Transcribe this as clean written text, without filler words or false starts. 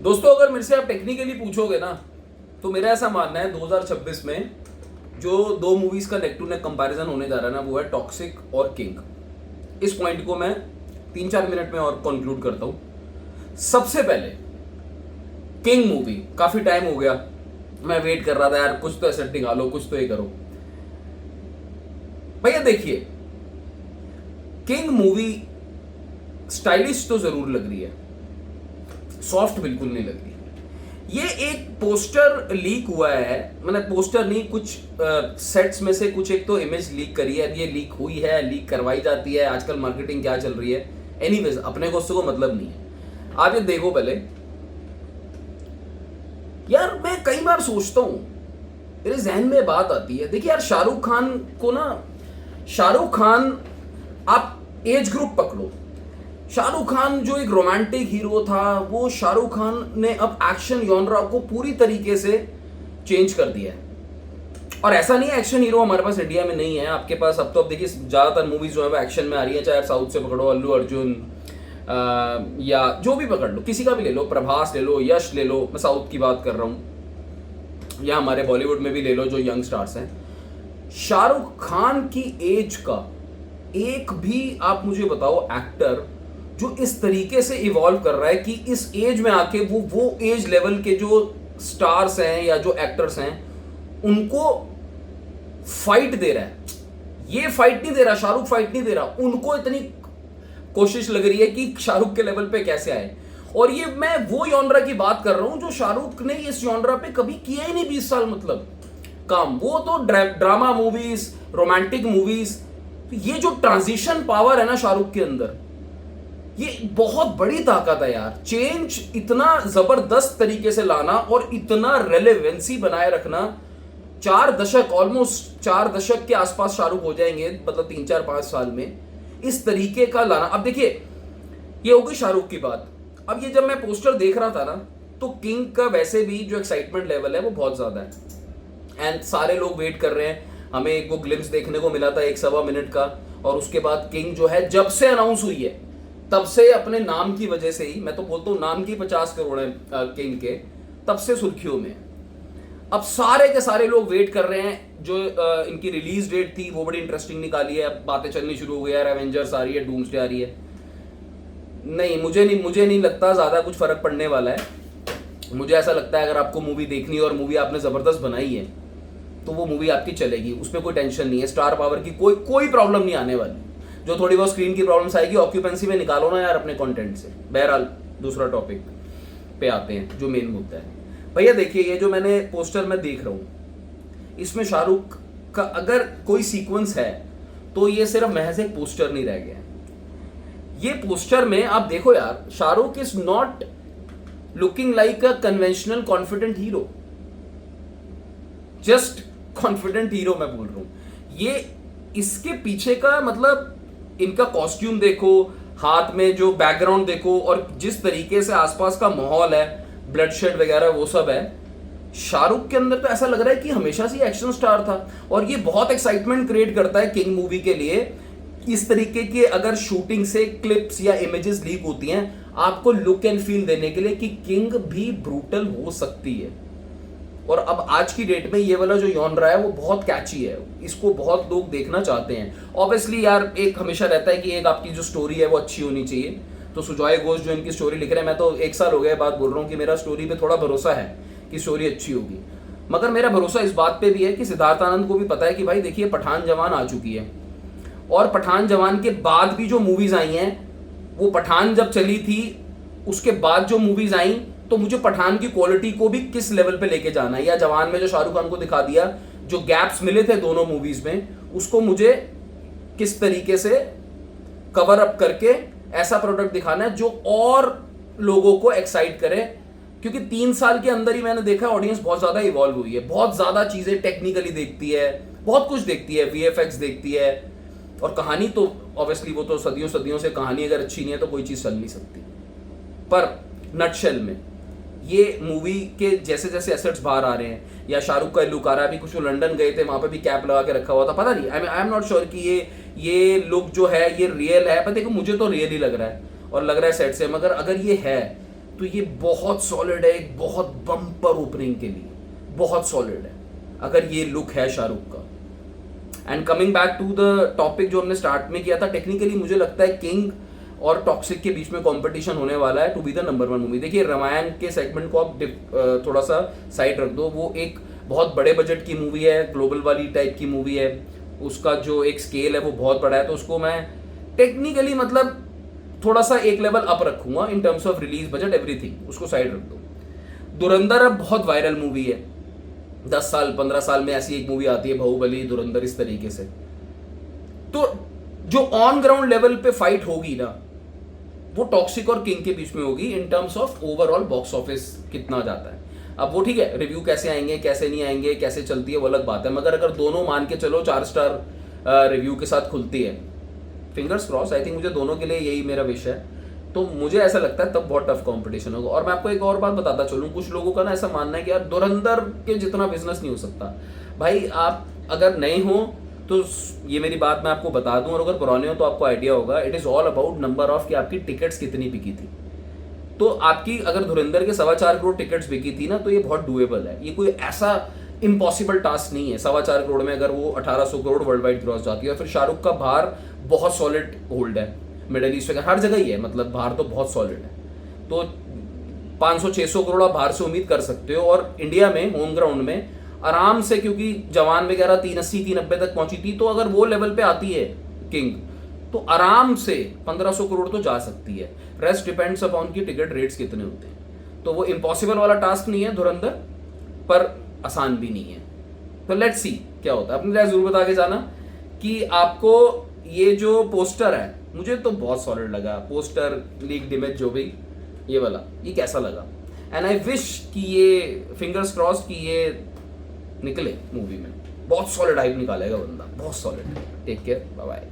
दोस्तों अगर मेरे से आप टेक्निकली पूछोगे ना तो मेरा ऐसा मानना है 2026 में जो दो मूवीज का नेक टू नेक कंपैरिजन होने जा रहा है ना वो है टॉक्सिक और किंग। इस पॉइंट को मैं 3-4 मिनट में और कंक्लूड करता हूं। सबसे पहले किंग मूवी, काफी टाइम हो गया मैं वेट कर रहा था यार, कुछ तो एसेट निकालो, कुछ तो ये करो। भैया देखिए, किंग मूवी स्टाइलिश तो जरूर लग रही है, सॉफ्ट बिल्कुल नहीं लग रही। ये एक पोस्टर लीक हुआ है, मैंने पोस्टर नहीं, कुछ सेट्स में से कुछ एक तो इमेज लीक करी है। ये लीक हुई है, लीक करवाई जाती है, आजकल मार्केटिंग क्या चल रही है। एनीवेज अपने को उससे को मतलब नहीं है। आप ये देखो पहले यार, मैं कई बार सोचता हूं, मेरे जहन में बात आती है, देखिए यार शाहरुख खान को ना, शाहरुख खान आप एज ग्रुप पकड़ो, शाहरुख खान जो एक रोमांटिक हीरो था, वो शाहरुख खान ने अब एक्शन जॉनरा को पूरी तरीके से चेंज कर दिया है। और ऐसा नहीं है एक्शन हीरो हमारे पास इंडिया में नहीं है, आपके पास अब तो, अब देखिए ज्यादातर मूवीज जो है वो एक्शन में आ रही है, चाहे आप साउथ से पकड़ो, अल्लू अर्जुन या जो भी पकड़ लो, किसी का भी ले लो, प्रभास ले लो, यश ले लो, मैं साउथ की बात कर रहा हूं, या हमारे बॉलीवुड में भी ले लो जो यंग स्टार्स हैं। शाहरुख खान की एज का एक भी आप मुझे बताओ एक्टर जो इस तरीके से इवॉल्व कर रहा है कि इस एज में आके वो एज लेवल के जो स्टार्स हैं या जो एक्टर्स हैं उनको फाइट दे रहा है। ये फाइट नहीं दे रहा, शाहरुख फाइट नहीं दे रहा, उनको इतनी कोशिश लग रही है कि शाहरुख के लेवल पे कैसे आए। और ये मैं वो जॉनरा की बात कर रहा हूं जो शाहरुख ने इस जॉनरा पे कभी किया ही नहीं 20 साल मतलब काम। वो तो ड्रामा मूवीज, रोमांटिक मूवीज, ये जो ट्रांजिशन पावर है ना शाहरुख के अंदर, ये बहुत बड़ी ताकत है यार। चेंज इतना जबरदस्त तरीके से लाना और इतना रेलेवेंसी बनाए रखना। 4 दशक, ऑलमोस्ट 4 दशक के आसपास शाहरुख हो जाएंगे, मतलब 3-4-5 साल में, इस तरीके का लाना। अब देखिए, ये हो गई शाहरुख की बात। अब ये जब मैं पोस्टर देख रहा था ना, तो किंग का वैसे भी जो एक्साइटमेंट लेवल है वो बहुत ज्यादा है, एंड सारे लोग वेट कर रहे हैं। हमें एक वो ग्लिम्स देखने को मिला था 1-1.25 मिनट का, और उसके बाद किंग जो है जब से अनाउंस हुई है तब से, अपने नाम की वजह से ही, मैं तो बोलता हूं नाम की 50 करोड़ है किंग के, तब से सुर्खियों में। अब सारे के सारे लोग वेट कर रहे हैं। जो इनकी रिलीज डेट थी वो बड़ी इंटरेस्टिंग निकाली है, अब बातें चलनी शुरू हो गई यार, एवेंजर्स आ रही है, डूम्सडे आ रही है। नहीं, मुझे नहीं लगता ज्यादा कुछ फर्क पड़ने वाला है। मुझे ऐसा लगता है अगर आपको मूवी देखनी है और मूवी आपने जबरदस्त बनाई है तो वो मूवी आपकी चलेगी, उसमें कोई टेंशन नहीं है। स्टार पावर की कोई प्रॉब्लम नहीं आने वाली। जो थोड़ी बहुत स्क्रीन की प्रॉब्लम्स आएगी, ऑक्यूपेंसी में निकालो ना यार अपने कंटेंट से। बहरहाल दूसरा टॉपिक पे आते हैं जो मेन मुद्दा है। भैया देखिए, ये जो मैंने पोस्टर में देख रहा हूं, इसमें शाहरुख का अगर कोई सीक्वेंस है तो ये सिर्फ महज एक पोस्टर नहीं रह गया। ये पोस्टर में आप देखो यार, Shahrukh is not looking like a conventional confident hero, just confident hero मैं बोल रहा हूं। ये इसके पीछे का मतलब, इनका कॉस्ट्यूम देखो, हाथ में जो बैकग्राउंड देखो, और जिस तरीके से आसपास का माहौल है, ब्लडशेड वगैरह वो सब है। शाहरुख के अंदर तो ऐसा लग रहा है कि हमेशा से एक्शन स्टार था, और ये बहुत एक्साइटमेंट क्रिएट करता है किंग मूवी के लिए। इस तरीके के अगर शूटिंग से क्लिप्स या इमेजेस लीक होती हैं, आपको लुक एंड फील देने के लिए कि किंग भी ब्रूटल हो सकती है। और अब आज की डेट में ये वाला जो जॉनरा है वो बहुत कैची है, इसको बहुत लोग देखना चाहते हैं। ऑब्वियसली यार, एक हमेशा रहता है कि एक आपकी जो स्टोरी है वो अच्छी होनी चाहिए। तो सुजॉय घोष जो इनकी स्टोरी लिख रहे हैं, मैं तो 1 साल हो गया बात बोल रहा हूँ कि मेरा स्टोरी पे थोड़ा भरोसा है कि स्टोरी अच्छी होगी। मगर मेरा भरोसा इस बात पे भी है कि सिद्धार्थ आनंद को भी पता है कि भाई देखिए, पठान जवान आ चुकी है, और पठान जवान के बाद भी जो मूवीज आई हैं, वो पठान जब चली थी उसके बाद जो मूवीज आई, तो मुझे पठान की क्वालिटी को भी किस लेवल पे लेके जाना है, या जवान में जो शाहरुख खान को दिखा दिया, जो गैप्स मिले थे दोनों मूवीज में, उसको मुझे किस तरीके से कवर अप करके ऐसा प्रोडक्ट दिखाना है जो और लोगों को एक्साइट करे। क्योंकि 3 साल के अंदर ही मैंने देखा ऑडियंस बहुत ज्यादा इवॉल्व हुई है, बहुत ज्यादा चीजें टेक्निकली देखती है, बहुत कुछ देखती है, वीएफएक्स देखती है, और कहानी तो ऑब्वियसली वो तो सदियों सदियों से कहानी अगर अच्छी नहीं है तो कोई चीज चल नहीं सकती। पर नटशेल में ये मूवी के जैसे जैसे एसेट्स बाहर आ रहे हैं, या शाहरुख का लुक आ रहा है, अभी कुछ वो लंदन गए थे, वहां पे भी कैप लगा के रखा हुआ था, पता नहीं, आई एम नॉट श्योर कि ये लुक जो है ये रियल है, पर देखो मुझे तो रियल ही लग रहा है और लग रहा है सेट से। मगर अगर ये है तो ये बहुत सॉलिड है, एक बहुत बम्पर ओपनिंग के लिए बहुत सॉलिड है अगर ये लुक है शाहरुख का। And coming back to the topic जो हमने स्टार्ट में किया था, टेक्निकली मुझे लगता है किंग और टॉक्सिक के बीच में कंपटीशन होने वाला है to be the number 1 movie. देखिए रामायण के सेगमेंट को आप थोड़ा सा साइड रख दो, वो एक बहुत बड़े बजट की मूवी है, ग्लोबल वाली टाइप की मूवी है, उसका जो एक स्केल है वो बहुत बड़ा है, तो उसको मैं टेक्निकली मतलब थोड़ा सा एक लेवल अप रखूंगा in terms of release budget everything, उसको साइड रख दो। धुरंधर अब बहुत वायरल मूवी है, 10 साल 15 साल में ऐसी एक मूवी आती है, बाहुबली, धुरंधर, इस तरीके से। तो जो ऑन ग्राउंड लेवल पे फाइट होगी ना, वो टॉक्सिक और किंग के बीच में होगी in terms of overall box office कितना जाता है। अब वो ठीक है, रिव्यू कैसे आएंगे कैसे नहीं आएंगे कैसे चलती है वो अलग बात है, मगर अगर दोनों मान के चलो 4 स्टार रिव्यू के साथ खुलती है, फिंगर्स क्रॉस, आई थिंक मुझे दोनों के लिए यही मेरा विश है, तो मुझे ऐसा लगता है तब बहुत टफ कंपटीशन होगा। और मैं आपको एक और बात बताता चलूं, कुछ लोगों का ना ऐसा मानना है कि यार धुरंधर के जितना बिजनेस नहीं हो सकता। भाई आप अगर नए हो तो ये मेरी बात मैं आपको बता दूं, और अगर पुराने हो तो आपको आइडिया होगा, it is all about number of कि आपकी टिकट्स कितनी बिकी थी। तो आपकी अगर धुरंधर के 4.25 करोड़ टिकट्स बिकी थी ना, तो ये बहुत डूएबल है, ये कोई ऐसा इम्पॉसिबल टास्क नहीं है। 4.25 करोड़ में अगर वो 1800 करोड़ वर्ल्ड वाइड क्रॉस जाती है, और फिर शाहरुख का बाहर बहुत सॉलिड होल्ड है, मिडल ईस्ट वगैरह हर जगह ही है, मतलब बाहर तो बहुत सॉलिड है, तो 500-600 करोड़ आप बाहर से उम्मीद कर सकते हो। और इंडिया में होम ग्राउंड में आराम से, क्योंकि जवान वगैरह 380-390 तक पहुंची थी, तो अगर वो लेवल पे आती है किंग तो आराम से 1500 करोड़ तो जा सकती है। रेस्ट डिपेंड्स अपॉन की टिकट रेट्स कितने होते हैं, तो वो इम्पॉसिबल वाला टास्क नहीं है धुरंधर, पर आसान भी नहीं है। तो लेट्स सी क्या होता है। अपनी राय जरूर बता के जाना कि आपको ये जो पोस्टर है, मुझे तो बहुत सॉलिड लगा, पोस्टर लीक्ड इमेज जो भी ये वाला, ये कैसा लगा। एंड आई विश कि ये फिंगर्स क्रॉस कि ये निकले मूवी में, बहुत सॉलिड हाइप निकालेगा बंदा, बहुत solid. Take care, bye bye.